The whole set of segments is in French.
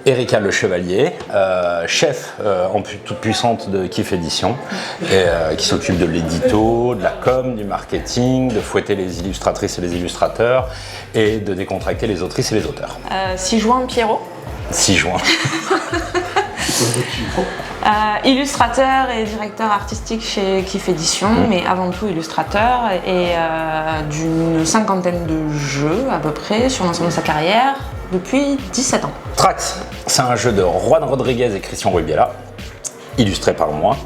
Erika Le Chevalier, chef en toute puissante de Kiff Édition, qui s'occupe de l'édito, de la com, du marketing, de fouetter les illustratrices et les illustrateurs et de décontracter les autrices et les auteurs. 6 juin, Pierrot. 6 juin. Illustrateur et directeur artistique chez Kiff Édition, mais avant tout illustrateur, et d'une 50aine de jeux à peu près sur l'ensemble de sa carrière depuis 17 ans. Trax, c'est un jeu de Juan Rodriguez et Christian Rubiela, illustré par moi.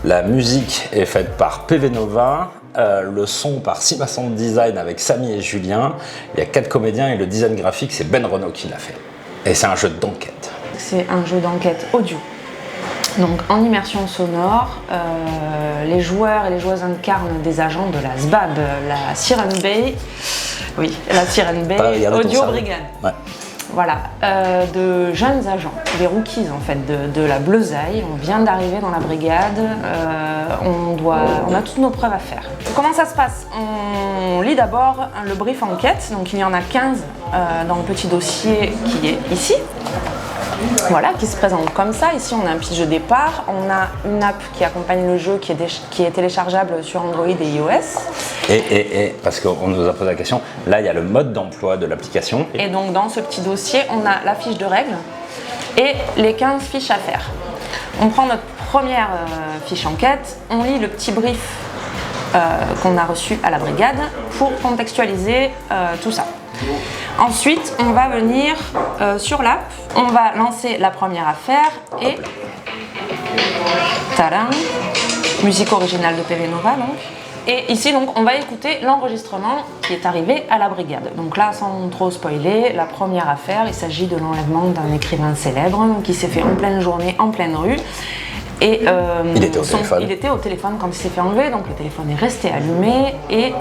La musique est faite par PV Nova, le son par Sima Sound Design avec Samy et Julien. Il y a 4 comédiens et le design graphique c'est Ben Renaud qui l'a fait. Et c'est un jeu d'enquête. C'est un jeu d'enquête audio. Donc en immersion sonore, les joueurs et les joueuses incarnent des agents de la SBAB, la Siren Bay, la Siren Bay Audio Brigade. Ouais. Voilà, de jeunes agents, des rookies en fait, de la Bleuzaille. On vient d'arriver dans la brigade, on a toutes nos preuves à faire. Comment ça se passe? On lit d'abord le brief enquête, donc il y en a 15 dans le petit dossier qui est ici. Voilà, qui se présente comme ça. Ici, on a un pitch de départ. On a une app qui accompagne le jeu qui est téléchargeable sur Android et iOS. Et parce qu'on nous a posé la question, là, il y a le mode d'emploi de l'application. Et donc, dans ce petit dossier, on a la fiche de règles et les 15 fiches à faire. On prend notre première fiche enquête, on lit le petit brief qu'on a reçu à la brigade pour contextualiser tout ça. Ensuite, on va venir sur l'app, on va lancer la première affaire et tadam, musique originale de PV Nova donc. Et ici donc on va écouter l'enregistrement qui est arrivé à la brigade. Donc là sans trop spoiler, la première affaire, il s'agit de l'enlèvement d'un écrivain célèbre qui s'est fait en pleine journée, en pleine rue. Et il était au téléphone quand il s'est fait enlever, donc le téléphone est resté allumé et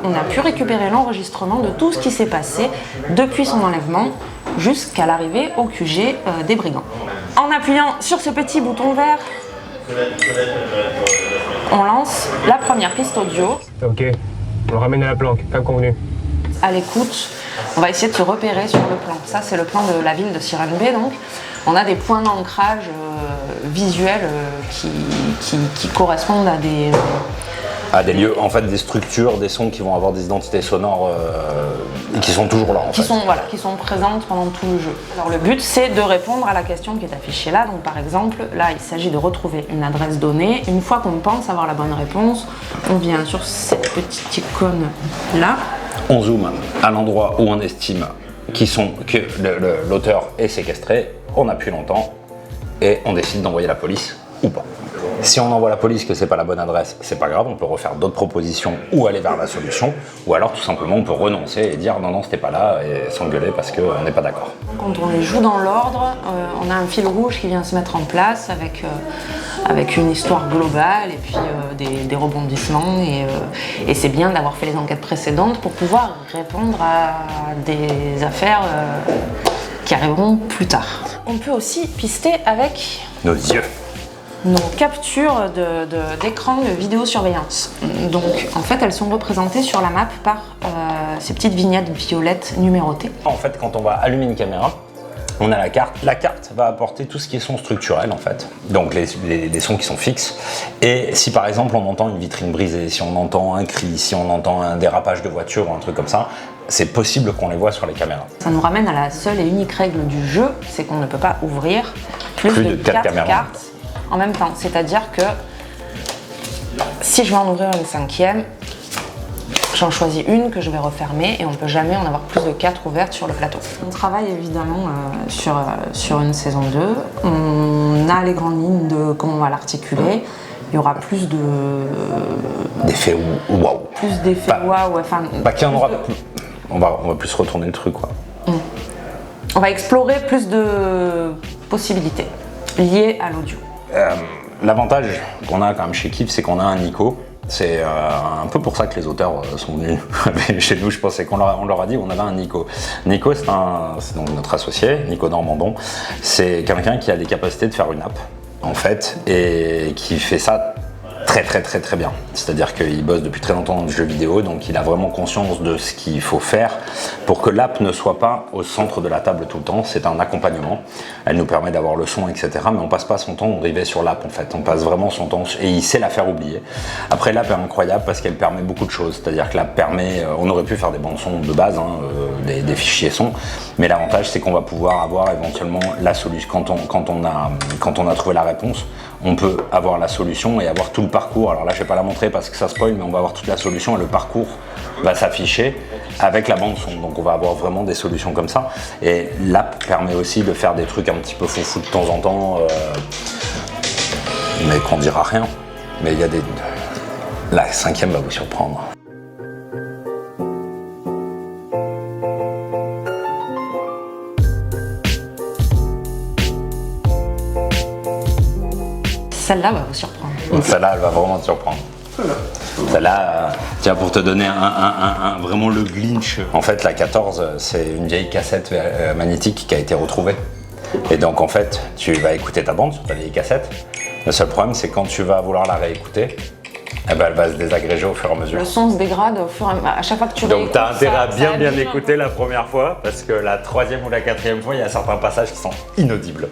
on a pu récupérer l'enregistrement de tout ce qui s'est passé depuis son enlèvement jusqu'à l'arrivée au QG des brigands. En appuyant sur ce petit bouton vert, on lance la première piste audio. Ok, on le ramène à la planque, comme convenu. À l'écoute, on va essayer de se repérer sur le plan. Ça c'est le plan de la ville de Siren Bay donc. On a des points d'ancrage visuels qui correspondent à des lieux, en fait, des structures, des sons qui vont avoir des identités sonores et qui sont toujours là, qui sont présentes pendant tout le jeu. Alors le but, c'est de répondre à la question qui est affichée là. Donc par exemple, là, il s'agit de retrouver une adresse donnée. Une fois qu'on pense avoir la bonne réponse, on vient sur cette petite icône là. On zoome à l'endroit où on estime que l'auteur est séquestré. On appuie longtemps et on décide d'envoyer la police ou pas. Si on envoie la police que c'est pas la bonne adresse, c'est pas grave, on peut refaire d'autres propositions ou aller vers la solution, ou alors tout simplement on peut renoncer et dire non c'était pas là et s'engueuler parce qu'on n'est pas d'accord. Quand on les joue dans l'ordre, on a un fil rouge qui vient se mettre en place avec une histoire globale et puis des rebondissements et c'est bien d'avoir fait les enquêtes précédentes pour pouvoir répondre à des affaires qui arriveront plus tard. On peut aussi pister avec nos yeux. Nos captures d'écran de vidéosurveillance. Donc en fait elles sont représentées sur la map par ces petites vignettes violettes numérotées. En fait quand on va allumer une caméra, on a la carte. La carte va apporter tout ce qui est son structurel en fait. Donc les sons qui sont fixes. Et si par exemple on entend une vitrine brisée, si on entend un cri, si on entend un dérapage de voiture ou un truc comme ça, c'est possible qu'on les voit sur les caméras. Ça nous ramène à la seule et unique règle du jeu, c'est qu'on ne peut pas ouvrir plus de 4 cartes en même temps. C'est-à-dire que si je vais en ouvrir une 5e, j'en choisis une que je vais refermer et on ne peut jamais en avoir plus de 4 ouvertes sur le plateau. On travaille évidemment sur une saison 2. On a les grandes lignes de comment on va l'articuler. Il y aura plus d'effets waouh. Plus d'effets waouh. Enfin, qu'il y en aura plus. On va plus retourner le truc quoi. On va explorer plus de possibilités liées à l'audio. L'avantage qu'on a quand même chez Kiff, c'est qu'on a un Nico. C'est un peu pour ça que les auteurs sont venus chez nous, je pensais qu'on leur a dit on avait un Nico. Nico, c'est donc notre associé, Nico Normandon. C'est quelqu'un qui a les capacités de faire une app, en fait, et qui fait ça très bien. C'est-à-dire qu'il bosse depuis très longtemps dans le jeu vidéo, donc il a vraiment conscience de ce qu'il faut faire pour que l'app ne soit pas au centre de la table tout le temps. C'est un accompagnement. Elle nous permet d'avoir le son, etc. Mais on passe pas son temps rivé sur l'app en fait. On passe vraiment son temps et il sait la faire oublier. Après, l'app est incroyable parce qu'elle permet beaucoup de choses. C'est-à-dire que l'app permet, on aurait pu faire des bandes son de base, des fichiers son, mais l'avantage c'est qu'on va pouvoir avoir éventuellement la solution quand on a trouvé la réponse. On peut avoir la solution et avoir tout le parcours. Alors là, je vais pas la montrer parce que ça spoil, mais on va avoir toute la solution et le parcours va s'afficher avec la bande son. Donc on va avoir vraiment des solutions comme ça. Et l'app permet aussi de faire des trucs un petit peu foufou de temps en temps, mais qu'on dira rien. Mais il y a des... La 5e va vous surprendre. Celle-là va vous surprendre. Celle-là, elle va vraiment te surprendre. Celle-là, tiens, pour te donner vraiment le glitch. En fait, la 14, c'est une vieille cassette magnétique qui a été retrouvée. Et donc, en fait, tu vas écouter ta bande sur ta vieille cassette. Le seul problème, c'est quand tu vas vouloir la réécouter, eh ben, elle va se désagréger au fur et à mesure. Le son se dégrade au fur et à mesure. À chaque fois que tu Donc, tu as intérêt à bien abîme. écouter la première fois, parce que la 3e ou la 4e fois, il y a certains passages qui sont inaudibles.